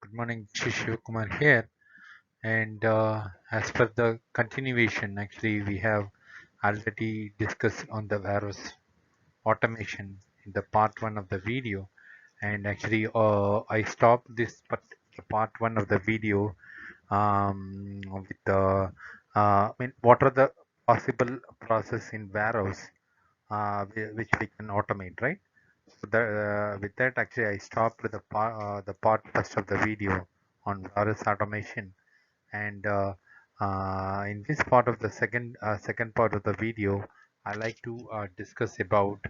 Good morning, Shiv Kumar here. And as per the continuation, actually, we have already discussed on the warehouse automation in the part one of the video. And actually, I stopped this part one of the video with the, what are the possible process in warehouse which we can automate, right? So with that, actually, I stopped the part first of the video on virus automation, and in this part of the second part of the video, I like to discuss about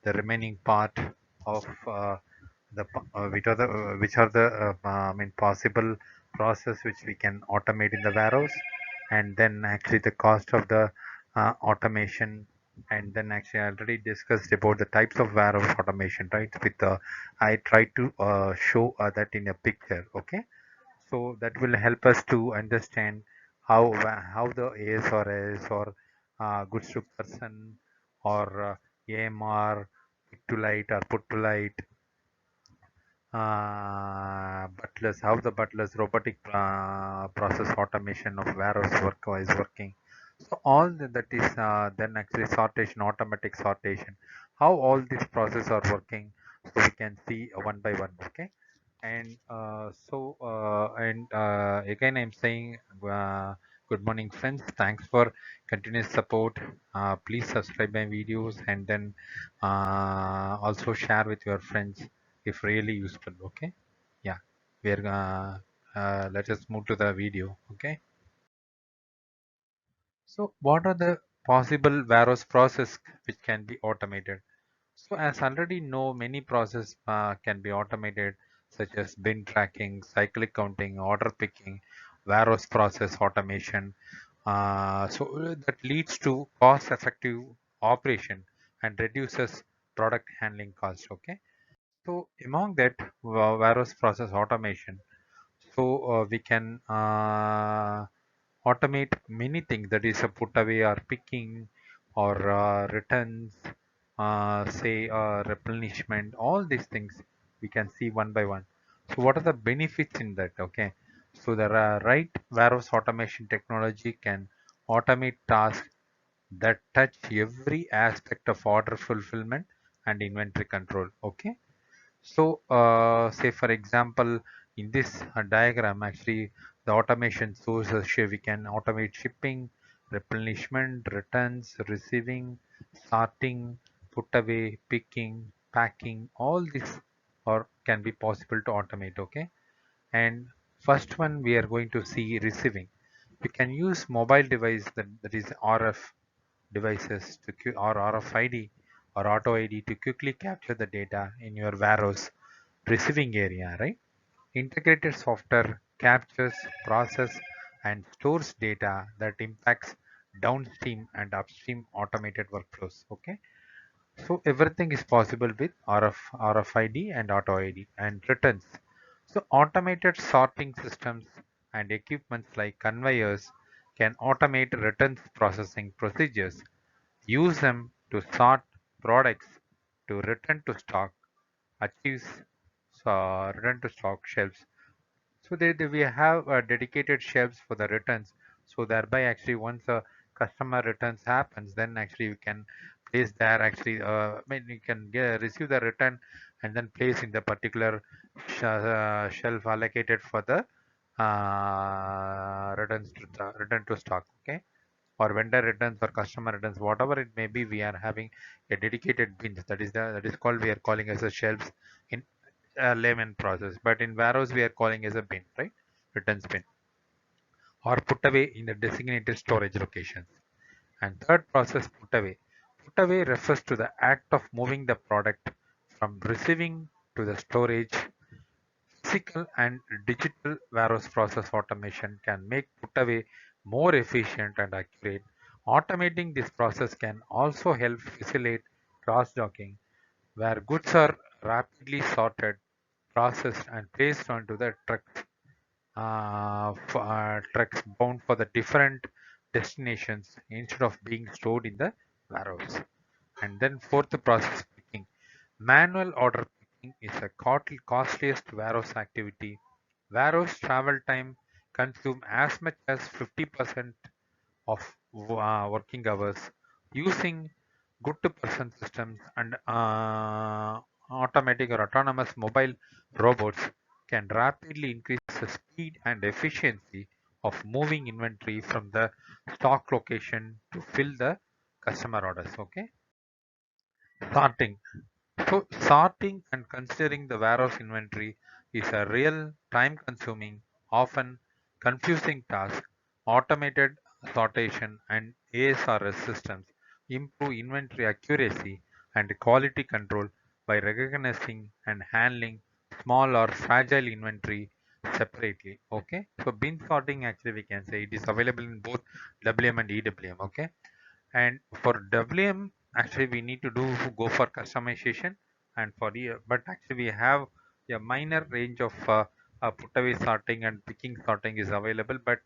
the remaining part of which are the possible process which we can automate in the warehouse, and then actually the cost of the automation, and then actually I already discussed about the types of warehouse automation, right? I tried to show that in a picture, okay? So that will help us to understand how the ASRS or goods to person or AMR, pick to light or put to light, butlers, how the butlers robotic process automation of warehouse work is working. So all that is then actually sortation, automatic sortation, how all these processes are working. So we can see one by one, okay? And again, I'm saying good morning, friends. Thanks for continuous support. Please subscribe my videos and then also share with your friends if really useful. Okay, yeah, we're let us move to the video. Okay, so what are the possible warehouse process which can be automated? So as already know, many processes can be automated, such as bin tracking, cyclic counting, order picking, warehouse process automation. That leads to cost-effective operation and reduces product handling cost. Okay. So among that, warehouse process automation. So we can automate many things, that is a put away or picking or returns, say replenishment, all these things we can see one by one. So what are the benefits in that? Okay, so the right warehouse automation technology can automate tasks that touch every aspect of order fulfillment and inventory control. Okay, so, say for example, in this diagram, actually, the automation shows us here we can automate shipping, replenishment, returns, receiving, sorting, put away, picking, packing. All this or can be possible to automate. Okay, and first one we are going to see receiving. We can use mobile device that is RF devices or RFID or auto ID to quickly capture the data in your warehouse receiving area, right? Integrated software captures, process, and stores data that impacts downstream and upstream automated workflows. Okay, so everything is possible with RFID and auto ID and returns. So automated sorting systems and equipments like conveyors can automate returns processing procedures. Use them to sort products to return to stock, achieves return to stock shelves. So we have dedicated shelves for the returns. So thereby actually once a customer returns happens, then actually we can place there actually, you can receive the return and then place in the particular shelf allocated for the return to stock. Okay, or vendor returns or customer returns, whatever it may be, we are having a dedicated bins. That is called, we are calling as a shelves in layman process. But in warehouse we are calling as a bin, right? Returns bin or put away in the designated storage locations. And third process, put away. Put away refers to the act of moving the product from receiving to the storage. Physical and digital warehouse process automation can make put away more efficient and accurate. Automating this process can also help facilitate cross-docking, where goods are rapidly sorted, processed, and placed onto the trucks bound for the different destinations instead of being stored in the warehouse. And then fourth process, picking. Manual order picking is a costliest warehouse activity Warehouse travel time consume as much as 50% of working hours. Using good-to-person systems and automatic or autonomous mobile robots can rapidly increase the speed and efficiency of moving inventory from the stock location to fill the customer orders. Okay. Sorting. So sorting and considering the warehouse inventory is a real time-consuming, often confusing task. Automated sortation and ASRS systems improve inventory accuracy and quality control by recognizing and handling small or fragile inventory separately. Okay, so bin sorting, actually we can say it is available in both WM and EWM. Okay, and for WM, actually we need to go for customization, and for the but actually we have a minor range of put away sorting and picking sorting is available. But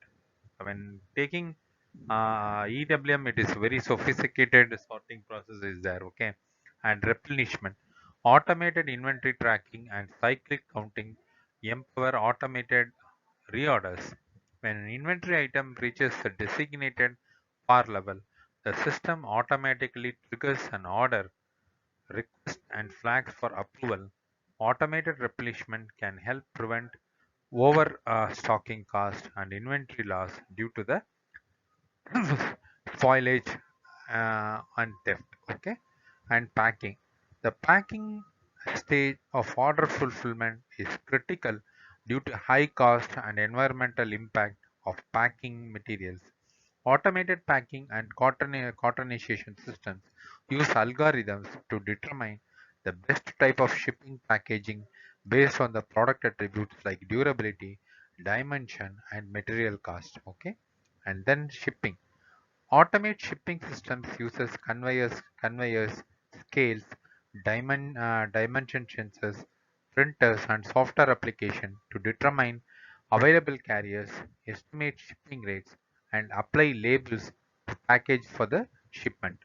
when taking EWM, it is very sophisticated sorting process is there. Okay, and replenishment, automated inventory tracking and cyclic counting empower automated reorders. When an inventory item reaches the designated par level, the system automatically triggers an order request and flags for approval. Automated replenishment can help prevent over stocking cost and inventory loss due to the spoilage and theft. Okay, and packing. The packing stage of order fulfillment is critical due to high cost and environmental impact of packing materials. Automated packing and cartonization systems use algorithms to determine the best type of shipping packaging based on the product attributes like durability, dimension, and material cost. Okay, and then shipping. Automate shipping systems uses conveyors, scales, dimension sensors, printers, and software application to determine available carriers, estimate shipping rates, and apply labels to package for the shipment.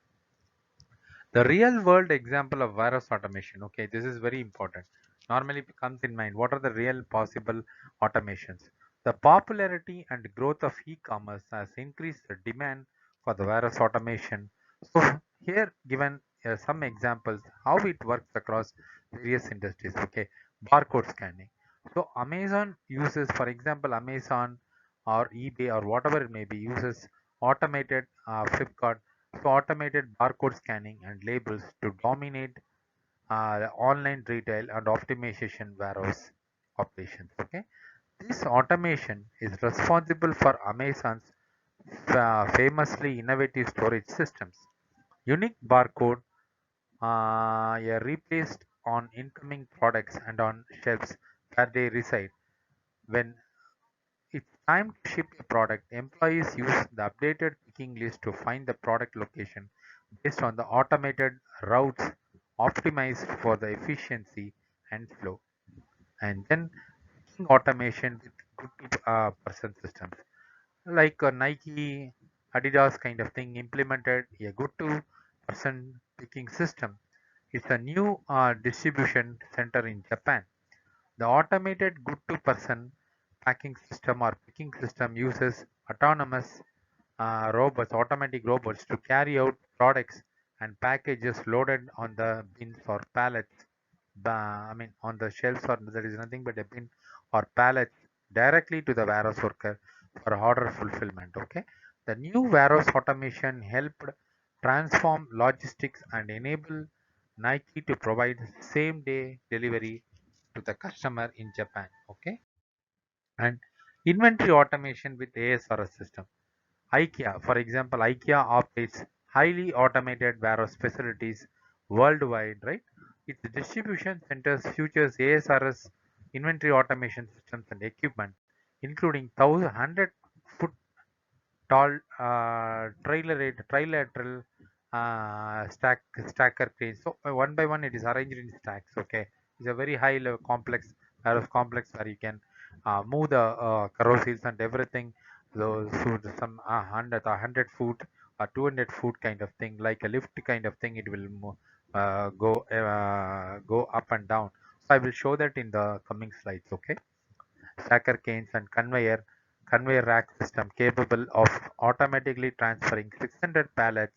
The real world example of warehouse automation. Okay, this is very important. Normally it comes in mind. What are the real possible automations? The popularity and growth of e-commerce has increased the demand for the warehouse automation. So here given some examples how it works across various industries. Okay, barcode scanning. So Amazon uses, for example, Amazon or eBay or whatever it may be, uses automated Flipkart, so automated barcode scanning and labels to dominate online retail and optimization warehouse operations. Okay, this automation is responsible for Amazon's famously innovative storage systems. Unique barcode are replaced on incoming products and on shelves where they reside. When it's time to ship a product, employees use the updated picking list to find the product location based on the automated routes optimized for the efficiency and flow. And then picking automation with good person systems like Nike, Adidas kind of thing implemented a good to person picking system. It's a new distribution center in Japan. The automated good-to-person packing system or picking system uses autonomous automatic robots to carry out products and packages loaded on the bins or pallets. I mean, on the shelves, or there is nothing but a bin or pallets directly to the warehouse worker for order fulfillment. Okay, the new warehouse automation helped transform logistics and enable Nike to provide same-day delivery to the customer in Japan. Okay, and inventory automation with ASRS system. IKEA, for example, IKEA operates highly automated warehouse facilities worldwide, right? Its distribution centers features ASRS inventory automation systems and equipment, including 100-foot tall trilateral stacker cranes. So one by one, it is arranged in stacks. Okay, it's a very high level complex complex where you can move the carousels and everything. Those some 100 foot or 200 foot kind of thing, like a lift kind of thing. It will go up and down. So I will show that in the coming slides. Okay, stacker canes, and conveyor rack system capable of automatically transferring 600 pallets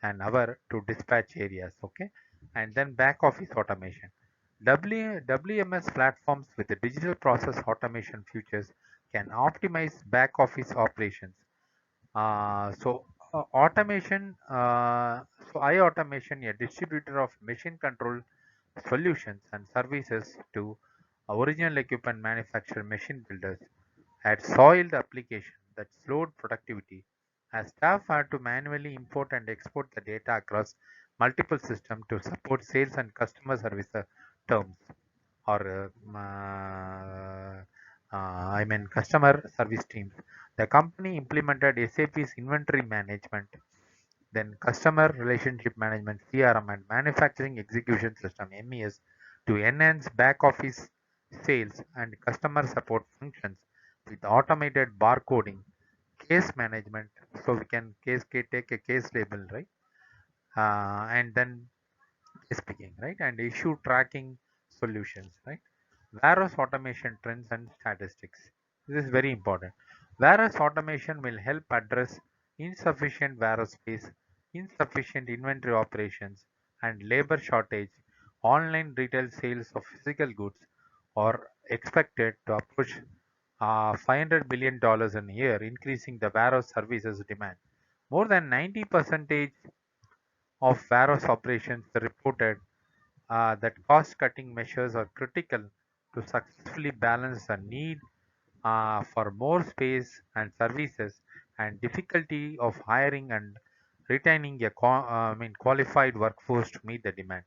an hour to dispatch areas. Okay, and then back office automation. WMS platforms with the digital process automation features can optimize back office operations. Automation, iAutomation, a distributor of machine control solutions and services to original equipment manufacturer machine builders, had soiled application that slowed productivity as staff had to manually import and export the data across multiple systems to support sales and customer service terms or customer service teams. The company implemented SAP's inventory management, then customer relationship management CRM and manufacturing execution system MES to enhance back office sales and customer support functions with automated barcoding, case management, so we can take a case label, right? And then speaking, right? And issue tracking solutions, right? Warehouse automation trends and statistics. This is very important. Warehouse automation will help address insufficient warehouse space, insufficient inventory operations, and labor shortage. Online retail sales of physical goods are expected to approach $500 billion in a year, increasing the warehouse services demand. More than 90% of warehouse operations reported that cost-cutting measures are critical to successfully balance the need for more space and services and difficulty of hiring and retaining a qualified workforce to meet the demand.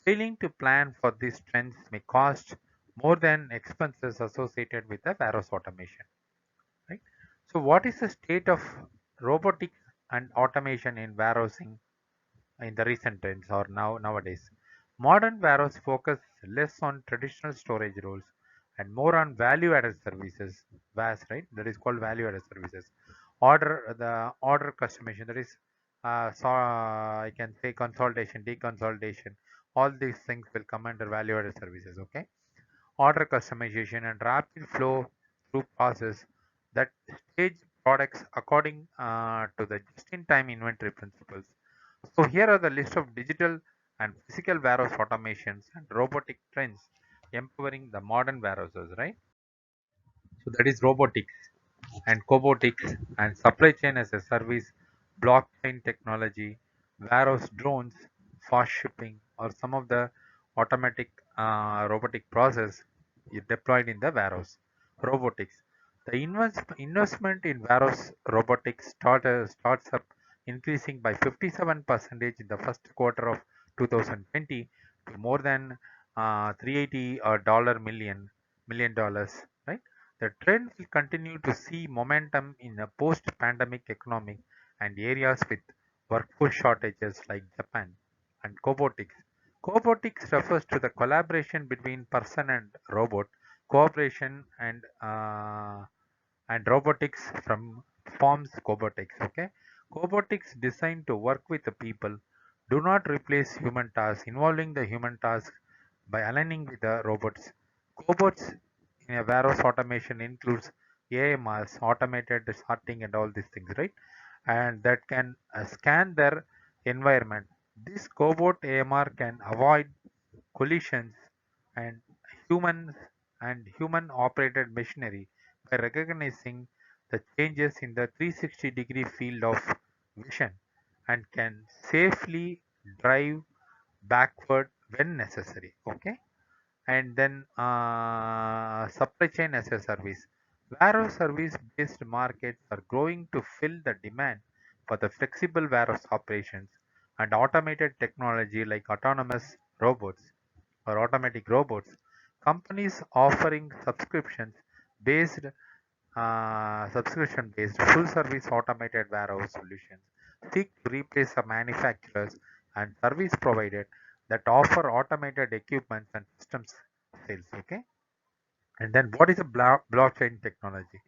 Failing to plan for these trends may cost more than expenses associated with the warehouse automation. Right? So, what is the state of robotics and automation in warehousing in the recent trends or nowadays? Modern warehouse focus less on traditional storage roles and more on value-added services. VAS, right? That is called value-added services. Order customization. That is, I can say consolidation, deconsolidation. All these things will come under value-added services. Okay. Order customization and rapid flow through process that stage products according to the just-in-time inventory principles. So here are the list of digital and physical warehouse automations and robotic trends empowering the modern warehouses, right? So that is robotics and cobotics and supply chain as a service, blockchain technology, warehouse drones, fast shipping, or some of the automatic robotic process is deployed in the warehouse. Robotics. The investment in warehouse robotics starts up increasing by 57% in the first quarter of 2020 to more than 380 million dollars, right? The trend will continue to see momentum in a post-pandemic economic and areas with workforce shortages like Japan. And cobotics. Cobotics refers to the collaboration between person and robot, cooperation and robotics from forms cobotics. Okay, cobotics designed to work with the people do not replace human tasks, involving the human tasks by aligning with the robots. Cobots in a warehouse automation includes AMRs, automated sorting and all these things, right? And that can scan their environment. This cobot AMR can avoid collisions and humans and human operated machinery by recognizing the changes in the 360-degree field of vision and can safely drive backward when necessary. Okay, and then supply chain as a service. Warehouse service based markets are growing to fill the demand for the flexible warehouse operations and automated technology like autonomous robots or automatic robots. Companies offering based subscription based full service automated warehouse solutions seek to replace the manufacturers and service providers that offer automated equipment and systems sales. Okay, and then what is a blockchain technology?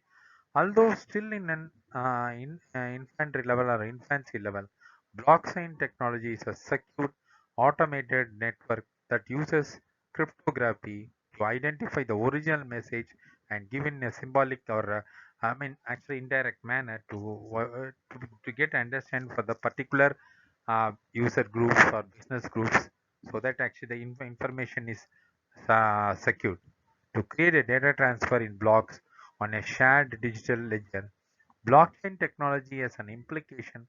Although still in an infantry level or infancy level, blockchain technology is a secure automated network that uses cryptography to identify the original message and given a symbolic or actually indirect manner to get understand for the particular user groups or business groups, so that actually the information is secured. To create a data transfer in blocks on a shared digital ledger, blockchain technology has an implication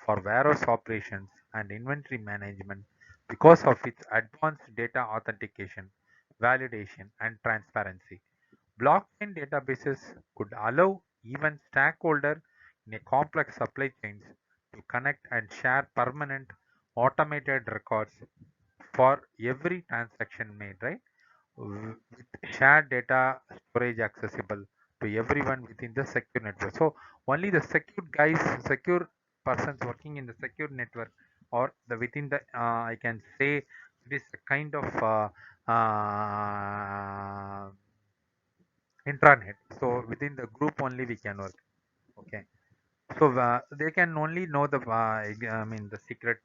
for warehouse operations and inventory management because of its advanced data authentication, validation, and transparency. Blockchain databases could allow even stakeholders in a complex supply chains to connect and share permanent automated records for every transaction made, right? With shared data storage accessible to everyone within the secure network. So only the secure guys, secure persons working in the secure network or the within the I can say it is a kind of intranet. So within the group only we can work. Okay. So they can only know the the secret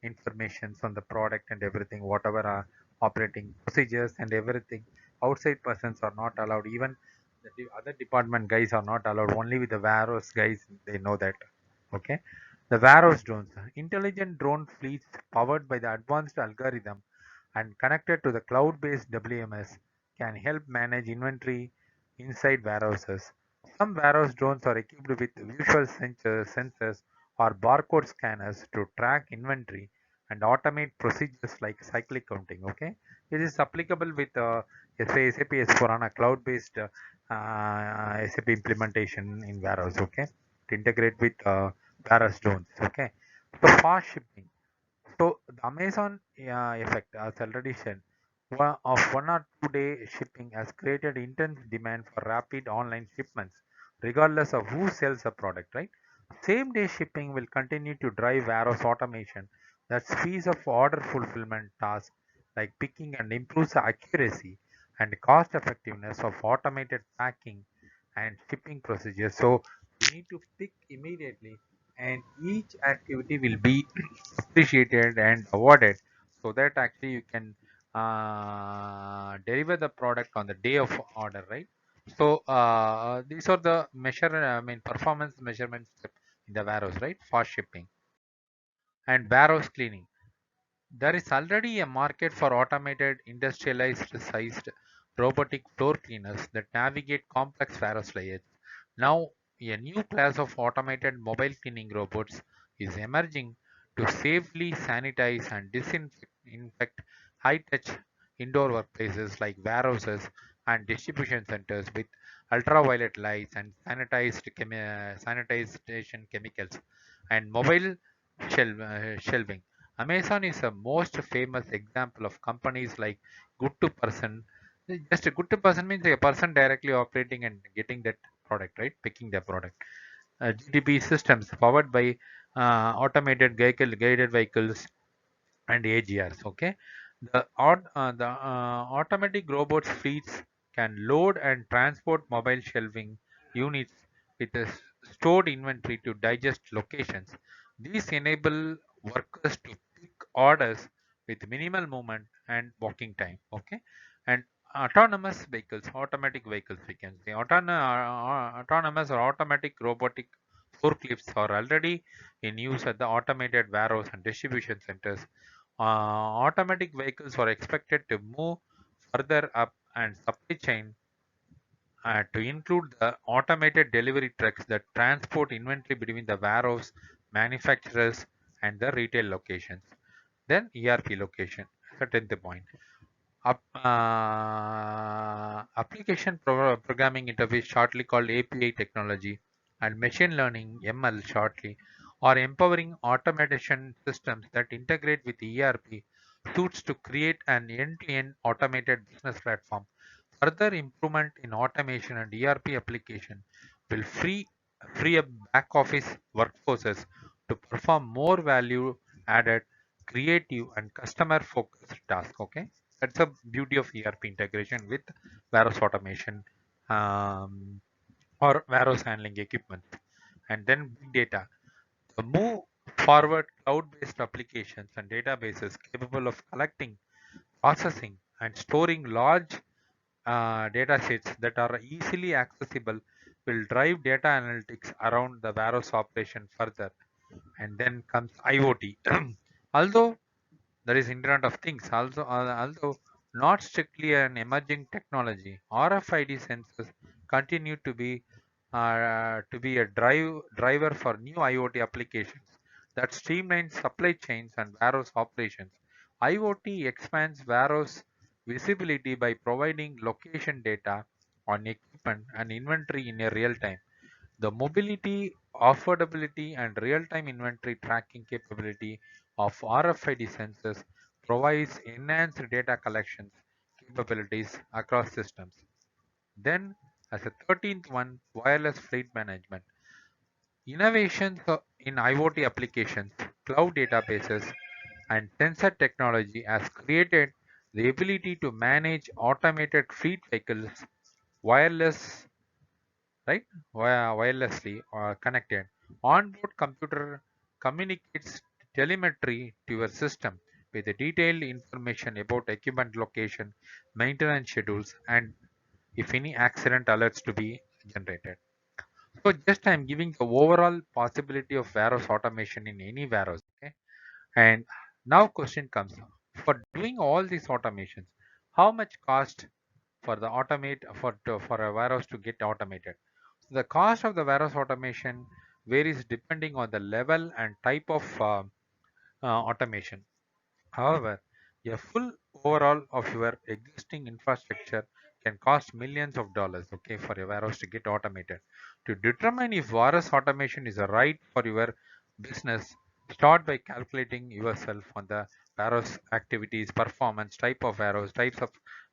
informations on the product and everything, whatever operating procedures and everything. Outside persons are not allowed. Even the other department guys are not allowed. Only with the warehouse guys they know that. Okay. The warehouse drones, intelligent drone fleets powered by the advanced algorithm and connected to the cloud-based WMS can help manage inventory inside warehouses. Some warehouse drones are equipped with visual sensors or barcode scanners to track inventory and automate procedures like cyclic counting. Okay, it is applicable with SAP S4HANA cloud-based SAP implementation in warehouse. Okay, to integrate with warehouse drones. Okay, so fast shipping. So the Amazon effect, as already said, of 1 or 2 day shipping has created intense demand for rapid online shipments, regardless of who sells the product, right? Same day shipping will continue to drive warehouse automation that speeds up order fulfillment tasks like picking and improves the accuracy and cost effectiveness of automated packing and shipping procedures. So you need to pick immediately, and each activity will be appreciated and awarded, so that actually you can deliver the product on the day of order, right? So these are the performance measurement step in the warehouse, right? Fast shipping and warehouse cleaning. There is already a market for automated industrialized sized robotic floor cleaners that navigate complex warehouse layers. Now, a new class of automated mobile cleaning robots is emerging to safely sanitize and disinfect high touch indoor workplaces like warehouses and distribution centers with ultraviolet lights and sanitization chemicals and mobile shelving. Amazon is a most famous example of companies like good to person. Just a good to person means a person directly operating and getting that product, right? Picking the product. GDP systems powered by guided vehicles and AGRs. Okay, the automatic robots fleets can load and transport mobile shelving units with a stored inventory to digest locations. These enable workers to pick orders with minimal movement and walking time. Okay, and automatic vehicles, we can say autonomous or automatic robotic forklifts are already in use at the automated warehouse and distribution centers. Automatic vehicles are expected to move further up and supply chain to include the automated delivery trucks that transport inventory between the warehouse manufacturers and the retail locations. Then ERP location, that's the point. Application programming interface, shortly called API technology, and machine learning ML, shortly, are empowering automation systems that integrate with ERP suites to create an end-to-end automated business platform. Further improvement in automation and ERP application will free up back office workforces to perform more value added, creative, and customer focused tasks. Okay, that's the beauty of ERP integration with warehouse automation, um, or warehouse handling equipment. And then big data. The move forward, cloud-based applications and databases capable of collecting, processing, and storing large data sets that are easily accessible will drive data analytics around the warehouse operation further. And then comes IoT. Although there is Internet of Things, although not strictly an emerging technology, RFID sensors continue to be a driver for new IoT applications that streamline supply chains and warehouse operations. IoT expands warehouse visibility by providing location data on equipment and inventory in a real time. The mobility, affordability, and real-time inventory tracking capability of RFID sensors provides enhanced data collections capabilities across systems. Then, as a 13th one, wireless fleet management. Innovations in IoT applications, cloud databases, and sensor technology has created the ability to manage automated fleet vehicles wireless right? Wirelessly connected. Onboard computer communicates telemetry to your system with the detailed information about equipment location, maintenance schedules, and if any accident alerts to be generated. So just I'm giving the overall possibility of warehouse automation in any warehouse. Okay, and now question comes for doing all these automations, how much cost for the automate for a warehouse to get automated? So the cost of the warehouse automation varies depending on the level and type of automation. However, a full overhaul of your existing infrastructure can cost millions of dollars, okay, for a warehouse to get automated. To determine if warehouse automation is right for your business, start by calculating yourself on the warehouse activities, performance, type of warehouse, types of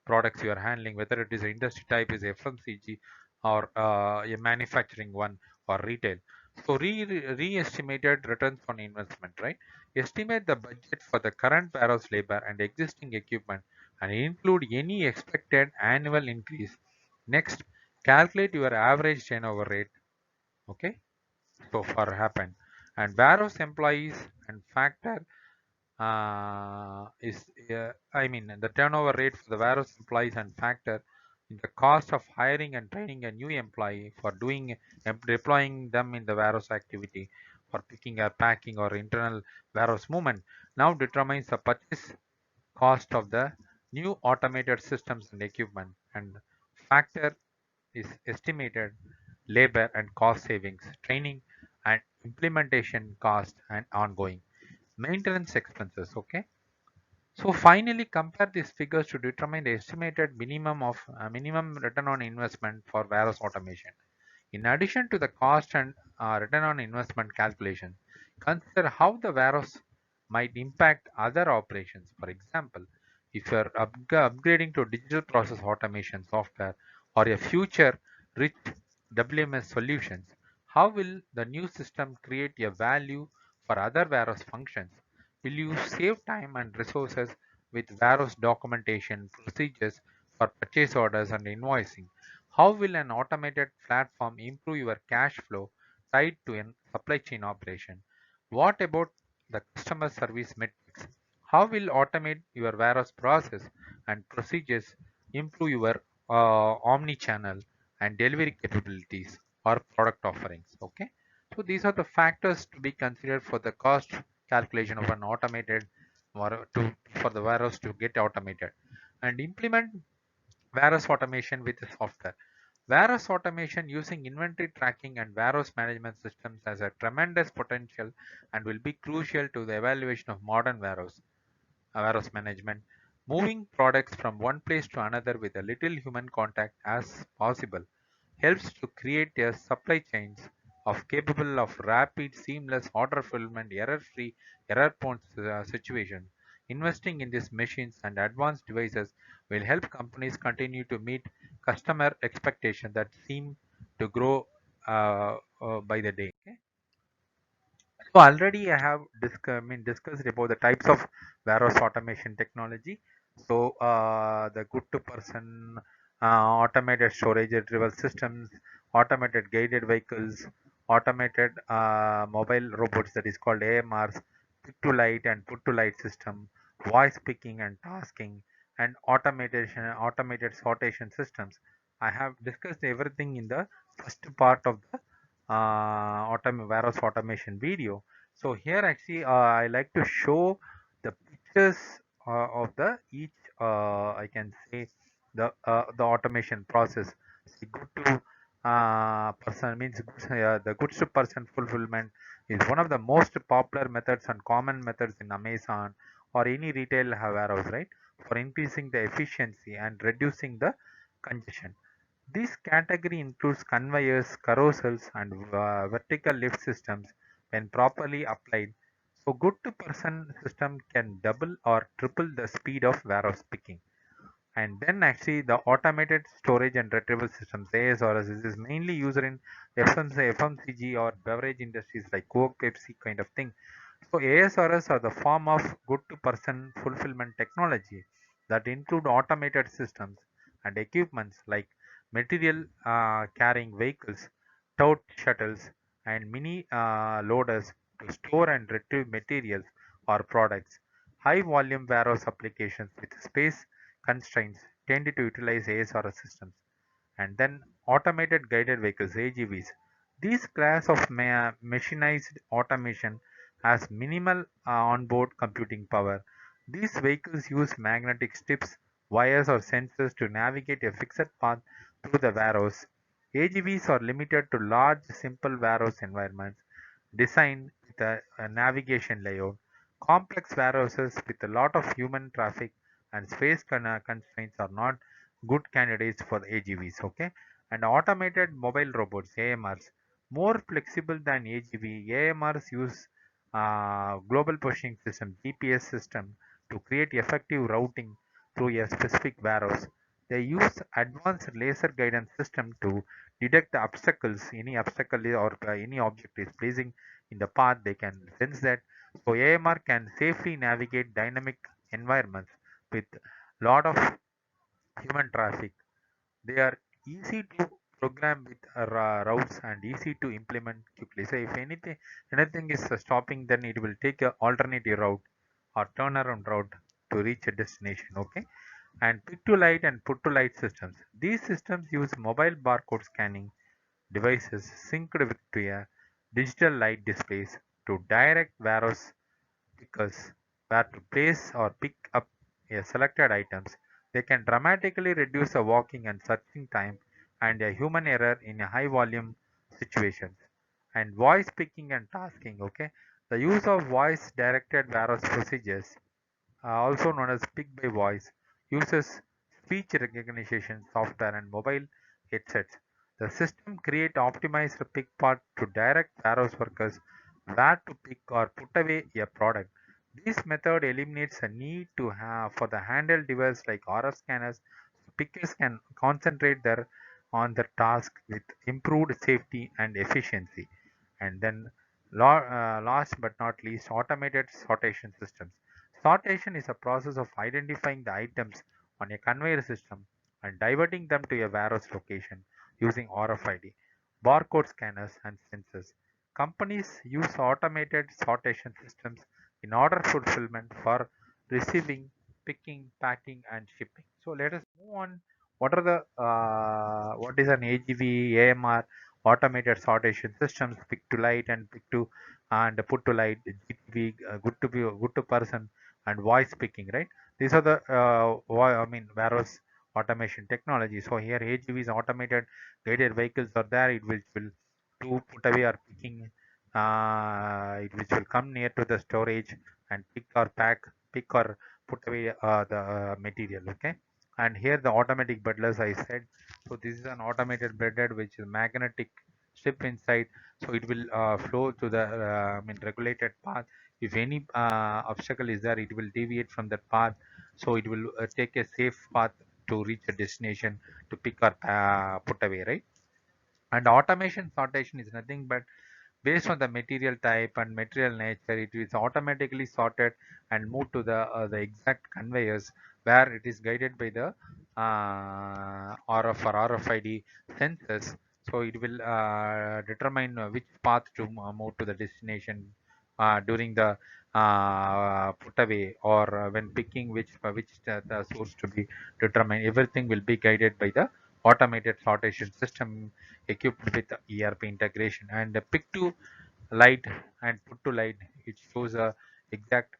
products you are handling, whether it is an industry type, is FMCG, or a manufacturing one, or retail. So re-estimated returns on investment, right? Estimate the budget for the current warehouse labor and existing equipment and include any expected annual increase. Next, calculate your average turnover rate. Okay, so far happened. And warehouse employees and factor is I mean the turnover rate for the warehouse employees and factor in the cost of hiring and training a new employee for doing deploying them in the warehouse activity for picking or packing or internal warehouse movement now determines the purchase cost of the new automated systems and equipment and factor is estimated labor and cost savings training and implementation cost and ongoing maintenance expenses. Okay, so finally compare these figures to determine the estimated minimum return on investment for warehouse automation. In addition to the cost and return on investment calculation, consider how the warehouse might impact other operations. For example, if you're upgrading to digital process automation software or a future rich WMS solutions, how will the new system create a value for other warehouse functions? Will you save time and resources with warehouse documentation, procedures for purchase orders and invoicing? How will an automated platform improve your cash flow tied to a supply chain operation? What about the customer service metrics? How will automate your warehouse process and procedures improve your omni-channel and delivery capabilities or product offerings? Okay, so these are the factors to be considered for the cost calculation of an automated or to for the warehouse to get automated and implement warehouse automation with the software. Warehouse automation using inventory tracking and warehouse management systems has a tremendous potential and will be crucial to the evaluation of modern warehouse management. Moving products from one place to another with a little human contact as possible helps to create a supply chains of capable of rapid, seamless order fulfillment, error-free, error-prone situations. Investing in these machines and advanced devices will help companies continue to meet customer expectations that seem to grow by the day. Okay? So already I have discussed about the types of warehouse automation technology. So the good to person, automated storage retrieval systems, automated guided vehicles, automated mobile robots that is called AMRs, pick to light and put to light system, voice picking and tasking, and automated sortation systems. I have discussed everything in the first part of the warehouse automation video. So here actually I like to show the pictures of the each I can say the automation process. See, good to person means the goods to person fulfillment is one of the most popular methods and common methods in Amazon or any retail warehouse, right? For increasing the efficiency and reducing the congestion. This category includes conveyors, carousels, and vertical lift systems when properly applied. So, good to person system can double or triple the speed of warehouse picking. And then actually the automated storage and retrieval systems ASRS is mainly used in FMCG or beverage industries like Coke, Pepsi kind of thing. So ASRS are the form of good to person fulfillment technology that include automated systems and equipments like material carrying vehicles, tote shuttles, and mini loaders to store and retrieve materials or products. High volume warehouse applications with space constraints tend to utilize ASRS systems. And then automated guided vehicles AGVs. These class of machinized automation has minimal onboard computing power. These vehicles use magnetic strips, wires or sensors to navigate a fixed path through the warehouse. AGVs are limited to large simple warehouse environments designed with a navigation layout. Complex warehouses with a lot of human traffic and space constraints are not good candidates for the AGVs. Okay, and automated mobile robots (AMRs) more flexible than AGV. AMRs use global positioning system (GPS) system to create effective routing through a specific warehouse. They use advanced laser guidance system to detect the obstacles, any obstacle or any object is placing in the path. They can sense that. So AMR can safely navigate dynamic environments with lot of human traffic. They are easy to program with routes and easy to implement quickly. So if anything is stopping, then it will take a alternative route or turnaround route to reach a destination. Okay, and pick to light and put to light systems. These systems use mobile barcode scanning devices synced with to a digital light displays to direct warehouse pickers where to place or pick up a selected items. They can dramatically reduce the walking and searching time and a human error in a high volume situations. And voice picking and tasking. Okay, the use of voice directed warehouse procedures, also known as pick by voice, uses speech recognition software and mobile headsets. The system create optimized pick path to direct warehouse workers where to pick or put away a product. This method eliminates the need to have for the handheld device like RF scanners. Pickers can concentrate on the task with improved safety and efficiency. And then last but not least, automated sortation systems. Sortation is a process of identifying the items on a conveyor system and diverting them to a warehouse location using RFID, barcode scanners, and sensors. Companies use automated sortation systems in order fulfillment for receiving, picking, packing, and shipping. So let us move on. What is an AGV, AMR, automated sortation systems, pick to light and pick to and put to light, GTV, good to person, and voice picking, right? These are the warehouse automation technology. So here AGV is automated guided vehicles are there. It will do put away or picking. Which will come near to the storage and pick or pack, pick or put away the material. Okay, and here the automatic beddlers I said. So this is an automated bedded which is magnetic strip inside, so it will flow to the regulated path. If any obstacle is there, it will deviate from that path, so it will take a safe path to reach a destination to pick or put away, right? And automation sortation is nothing but based on the material type and material nature, it is automatically sorted and moved to the exact conveyors where it is guided by the RF or RFID sensors. So it will determine which path to move to the destination during the put away, or when picking which the source to be determined. Everything will be guided by the automated sortation system equipped with ERP integration. And the pick to light and put to light, it shows a exact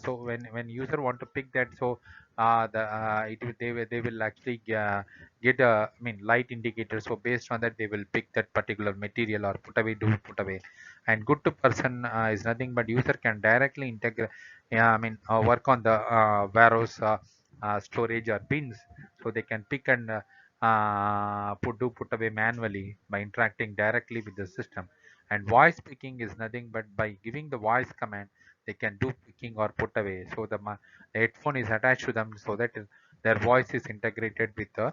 so when user want to pick that, so they will actually get a, I mean, light indicator. So based on that they will pick that particular material, or put away, do put away. And good to person is nothing but user can directly integrate, yeah, I mean, work on the warehouse storage or bins. So they can pick and put away manually by interacting directly with the system. And voice picking is nothing but by giving the voice command, they can do picking or put away. So the headphone is attached to them, so that their voice is integrated with the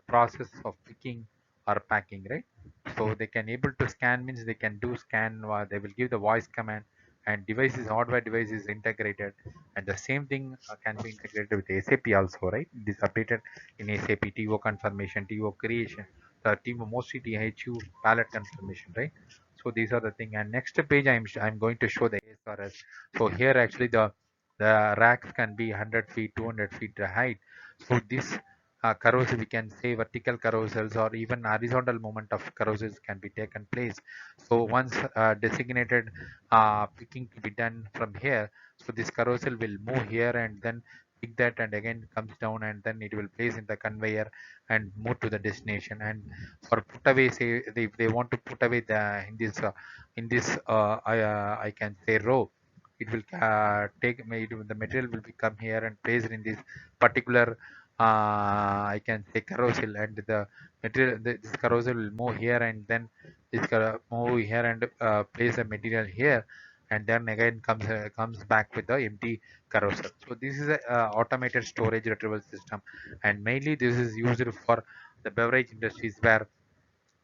process of picking or packing, right? So they can able to scan, means they can do scan, they will give the voice command, and devices, hardware device is integrated. And the same thing can be integrated with SAP also, right? It is updated in SAP TO confirmation, TO creation, the TO mostly THU palette confirmation, right? So these are the thing. And next page I'm going to show the ASRS. So here actually the racks can be 100 feet, 200 feet height. So this carousel, we can say vertical carousels or even horizontal movement of carousels can be taken place. So once designated picking to be done from here, so this carousel will move here and then pick that, and again comes down, and then it will place in the conveyor and move to the destination. And for put away, say if they want to put away the in this I can say row, it will the material will become here and placed in this particular I can say carousel. And the material, this carousel will move here, and then move here and place the material here, and then again comes back with the empty carousel. So this is a automated storage retrieval system, and mainly this is used for the beverage industries, where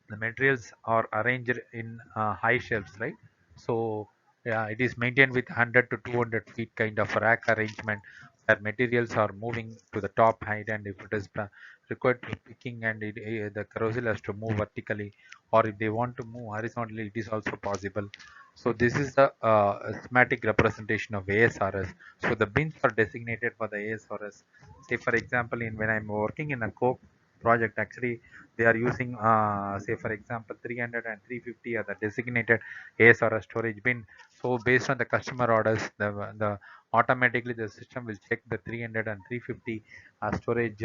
the materials are arranged in high shelves, right? So yeah, it is maintained with 100 to 200 feet kind of rack arrangement, where materials are moving to the top height. And if it is required to picking, and the carousel has to move vertically, or if they want to move horizontally, it is also possible. So this is the schematic representation of ASRS. So the bins are designated for the ASRS. Say for example, in when I'm working in a Coke project, actually they are using say for example 300 and 350 are the designated ASRS storage bin. So based on the customer orders, the automatically the system will check the 300 and 350 storage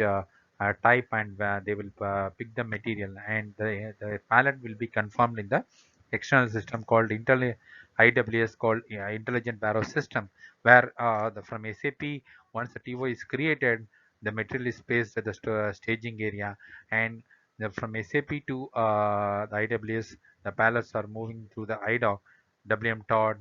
type, and they will pick the material, and the pallet will be confirmed in the external system called IWS, called Intelligent Warehouse System, where from SAP, once the TO is created, the material is placed at the staging area. And from SAP to the IWS, the pallets are moving through the IDOC, WM Todd,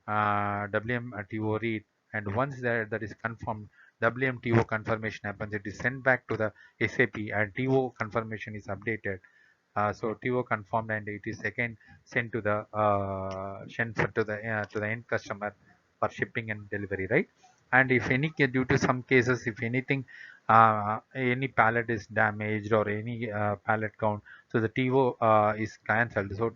WMTO read, and once that is confirmed, WMTO confirmation happens. It is sent back to the SAP, and TO confirmation is updated. So TO confirmed, and it is again sent to the to the end customer for shipping and delivery, right? And if any due to some cases, if anything, any pallet is damaged or any pallet count, so the TO is cancelled. So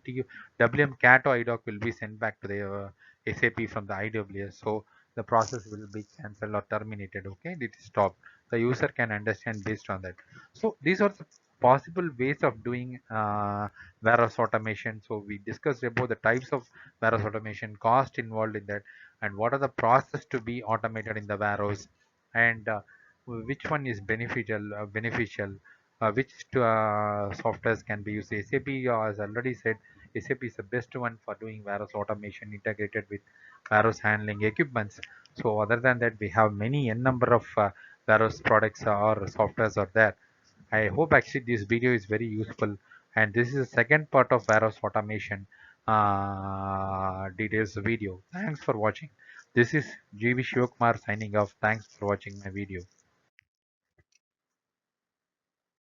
WM CAT or IDOC will be sent back to the SAP from the IWS. So the process will be cancelled or terminated. Okay, it is stopped. The user can understand based on that. So these are the possible ways of doing warehouse automation. So we discussed about the types of warehouse automation, cost involved in that, and what are the process to be automated in the warehouse, and which one is beneficial, which softwares can be used. SAP, as already said, SAP is the best one for doing warehouse automation integrated with warehouse handling equipments. So other than that, we have many n number of warehouse products or softwares are there. I hope actually this video is very useful, and this is the second part of warehouse automation details video. Thanks for watching. This is GV Shivakumar signing off. Thanks for watching my video.